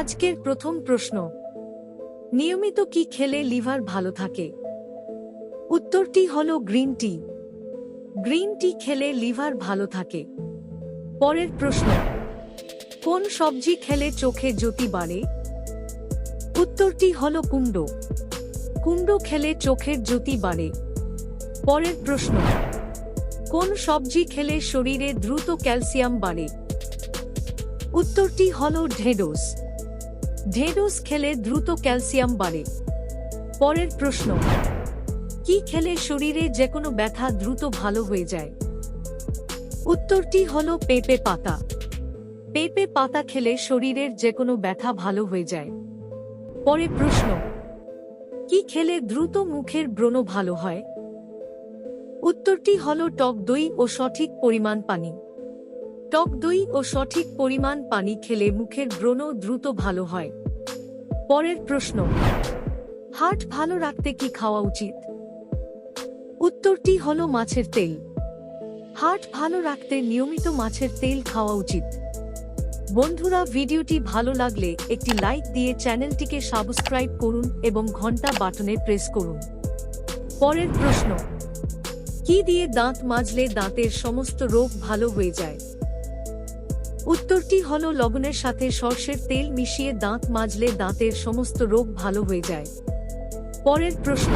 আজকের প্রথম প্রশ্ন, নিয়মিত কি খেলে লিভার ভালো থাকে? উত্তরটি হলো গ্রিন টি। গ্রিন টি খেলে লিভার ভালো থাকে। পরের প্রশ্ন, কোন সবজি খেলে চোখে জ্যোতি বাড়ে? উত্তরটি হলো কুমড়ো। কুমড়ো খেলে চোখের জ্যোতি বাড়ে। পরের প্রশ্ন, কোন সবজি খেলে শরীরে দ্রুত ক্যালসিয়াম বাড়ে? উত্তরটি হলো ঢেঁড়স। ঢেঁড়স খেলে দ্রুত ক্যালসিয়াম বাড়ে। পরের প্রশ্ন, কি খেলে শরীরে যেকোনো ব্যথা দ্রুত ভালো হয়ে যায়? উত্তরটি হলো পেঁপে পাতা। পেঁপে পাতা খেলে শরীরের যেকোনো ব্যথা ভালো হয়ে যায়। পরের প্রশ্ন, কি খেলে দ্রুত মুখের ব্রণ ভালো হয়? উত্তরটি হলো টক দই ও সঠিক পরিমাণ পানি। টক দই ও সঠিক পরিমাণ পানি খেলে মুখের ব্রণ দ্রুত ভালো হয়। পরের প্রশ্ন, হার্ট ভালো রাখতে কি খাওয়া উচিত? উত্তরটি হলো মাছের তেল। হার্ট ভালো রাখতে নিয়মিত মাছের তেল খাওয়া উচিত। বন্ধুরা, ভিডিওটি ভালো লাগলে একটি লাইক দিয়ে চ্যানেলটিকে সাবস্ক্রাইব করুন এবং ঘন্টা বাটনে প্রেস করুন। পরের প্রশ্ন, কি দিয়ে দাঁত মাজলে দাঁতের সমস্ত রোগ ভালো হয়ে যায়? উত্তরটি হলো লবণের সাথে সরষের তেল মিশিয়ে দাঁত মাজলে দাঁতের সমস্ত রোগ ভালো হয়ে যায়। পরের প্রশ্ন,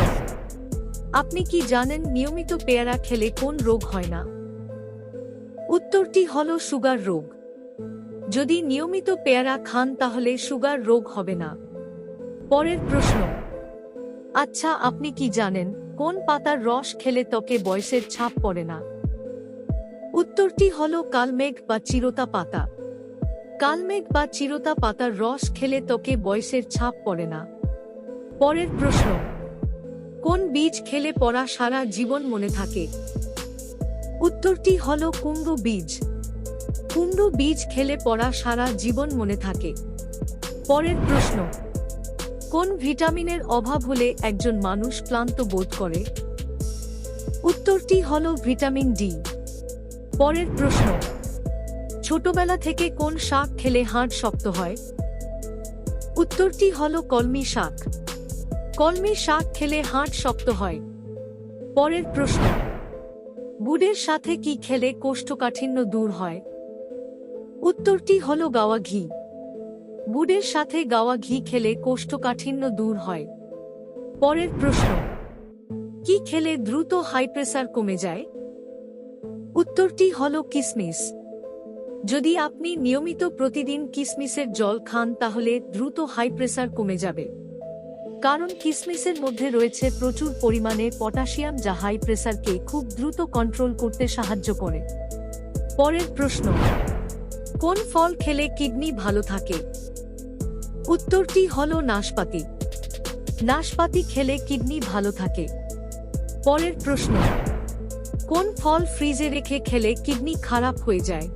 আপনি কি জানেন নিয়মিত পেয়ারা খেলে কোন রোগ হয় না? উত্তরটি হলো সুগার রোগ। যদি নিয়মিত পেয়ারা খান তাহলে সুগার রোগ হবে না। পরের প্রশ্ন, আচ্ছা, আপনি কি জানেন কোন পাতার রস খেলে ত্বকে বয়সের ছাপ পড়ে না? উত্তরটি হলো কালমেঘ বা চিরতা পাতা। কালমেঘ বা চিরতা পাতার রস খেলে ত্বকে বয়সের ছাপ পড়ে না। পরের প্রশ্ন, কোন বীজ খেলে পড়া সারা জীবন মনে থাকে? উত্তরটি হলো কুমড়ো বীজ। কুমড়ো বীজ খেলে পড়া সারা জীবন মনে থাকে। পরের প্রশ্ন, কোন ভিটামিনের অভাব হলে একজন মানুষ ক্লান্ত বোধ করে? উত্তরটি হলো ভিটামিন ডি। পরের প্রশ্ন, ছোটবেলা থেকে কোন শাক খেলে হাড় শক্ত হয়? উত্তরটি হলো কলমি শাক। কলমি শাক খেলে হাড় শক্ত হয়। পরের প্রশ্ন, গুড়ের সাথে কি খেলে কোষ্ঠকাঠিন্য দূর হয়? উত্তরটি হলো গাওয়া ঘি। গুড়ের সাথে গাওয়া ঘি খেলে কোষ্ঠকাঠিন্য দূর হয়। পরের প্রশ্ন, কি খেলে দ্রুত হাই প্রেসার কমে যায়? উত্তরটি হলো কিশমিশ। যদি আপনি নিয়মিত প্রতিদিন কিশমিশের জল খান তাহলে দ্রুত হাই প্রেসার কমে যাবে। কারণ কিশমিশের মধ্যে রয়েছে প্রচুর পরিমাণে পটাশিয়াম, যা হাই প্রেসারকে খুব দ্রুত কন্ট্রোল করতে সাহায্য করে। পরের প্রশ্ন, কোন ফল খেলে কিডনি ভালো থাকে? উত্তরটি হলো নাশপাতি। নাশপাতি খেলে কিডনি ভালো থাকে। পরের প্রশ্ন, কোন ফল ফ্রিজে রেখে খেলে কিডনি খারাপ হয়ে যায়?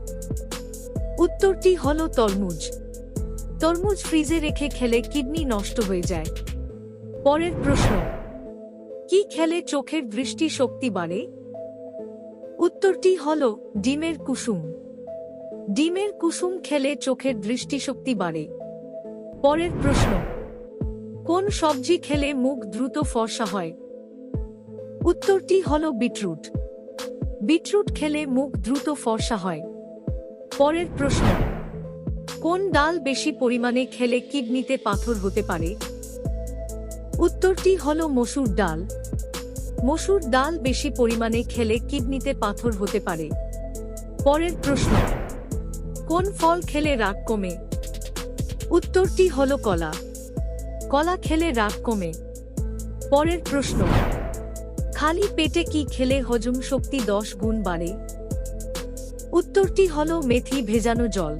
উত্তরটি হলো তরমুজ। তরমুজ ফ্রিজে রেখে খেলে কিডনি নষ্ট হয়ে যায়। পরের প্রশ্ন, কি খেলে চোখের দৃষ্টি শক্তি বাড়ে? উত্তরটি হলো ডিমের কুসুম। ডিমের কুসুম খেলে চোখের দৃষ্টিশক্তি বাড়ে। পরের প্রশ্ন, কোন সবজি খেলে মুখ দ্রুত ফর্সা হয়? উত্তরটি হলো বিটরুট। বিটরুট খেলে মুখ দ্রুত ফর্সা হয়। পরের প্রশ্ন, কোন ডাল বেশি পরিমাণে খেলে কিডনিতে পাথর হতে পারে? উত্তরটি হলো মসুর ডাল। মসুর ডাল বেশি পরিমাণে খেলে কিডনিতে পাথর হতে পারে। পরের প্রশ্ন, কোন ফল খেলে রাগ কমে? উত্তরটি হলো কলা। কলা খেলে রাগ কমে। পরের প্রশ্ন, খালি পেটে কি খেলে হজম শক্তি 10 গুণ বাড়ে? উত্তরটি হলো মেথি ভেজানো জল।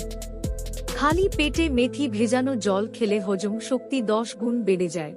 খালি পেটে মেথি ভেজানো জল খেলে হজম শক্তি 10 গুণ বেড়ে যায়।